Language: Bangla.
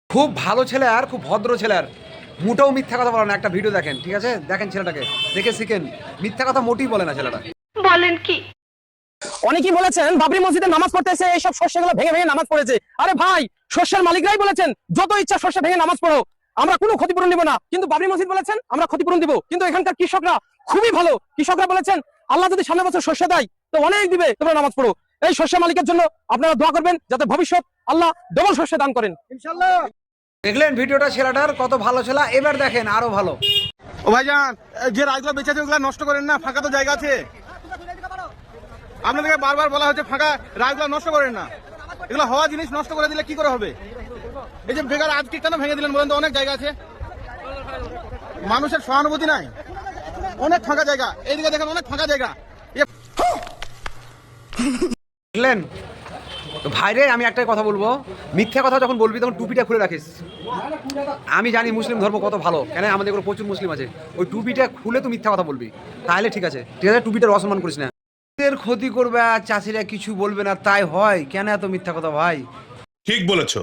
খুব ভালো ছেলে আর খুব ভদ্র ছেলে আর মোটেও মিথ্যা কথা বলে না। একটা ভিডিও দেখেন, ঠিক আছে? দেখেন ছেলেটাকে, দেখে শিখেন। মিথ্যা কথা মোটেই বলে না ছেলেটা। বলেন কি? অনেকেই বলেছেন বাবরি মসজিদে নামাজ পড়তে এসে এইসব শস্যগুলো ভেঙে ভেঙে নামাজ পড়েছে। আরে ভাই, শস্যের মালিকরাই বলেছেন যত ইচ্ছা শস্য ভেঙে নামাজ পড়ো, আমরা কোনো ক্ষতিপূরণ দিব না। কিন্তু বাবরি মসজিদ বলেছেন আমরা ক্ষতিপূরণ দিব। কিন্তু এখানকার কৃষকরা খুবই ভালো। কৃষকরা বলেছেন আল্লাহ যদি সামনের বছর শস্য দেয় তো অনেক দিবে, তোমরা নামাজ পড়ো। এই শস্য মালিকের জন্য আপনারা দোয়া করবেন যাতে ভবিষ্যৎ আল্লাহ ডবল শস্য দান করেন ইনশাআল্লাহ। দেখলেন ভিডিওটা ছেলেটার কত ভালো ছেলে। এবার দেখেন আরো ভালো। ও ভাইজান, যে রায়গুলো বেঁচে আছে ওগুলো নষ্ট করেন না, ফাঁকা তো জায়গা আছে। আপনাদেরকে বারবার বলা হচ্ছে ফাঁকা রায়গুলো নষ্ট করেন না। এগুলো হওয়া জিনিস নষ্ট করে দিলে কি করে হবে? এই যে বেকার আজকে কেন ভেঙে দিলেন বলেন তো? অনেক জায়গা আছে, মানুষের সহানুভূতি নাই। অনেক ফাঁকা জায়গা, এইদিকে দেখেন অনেক ফাঁকা জায়গা। দেখলেন তো ভাইরে, আমি একটাই কথা বলবো, মিথ্যা কথা যখন বলবি তখন টুপিটা খুলে রাখিস। আমি জানি মুসলিম ধর্ম কত ভালো, কেন আমাদের এগুলো প্রচুর মুসলিম আছে। ওই টুপিটা খুলে তো মিথ্যা কথা বলবি, তাহলে ঠিক আছে। ঠিক আছে, টুপিটার অসম্মান করিস না। এর ক্ষতি করবে আর চাষিরা কিছু বলবে না, তাই হয় কেন এত মিথ্যা কথা ভাই? ঠিক বলেছো।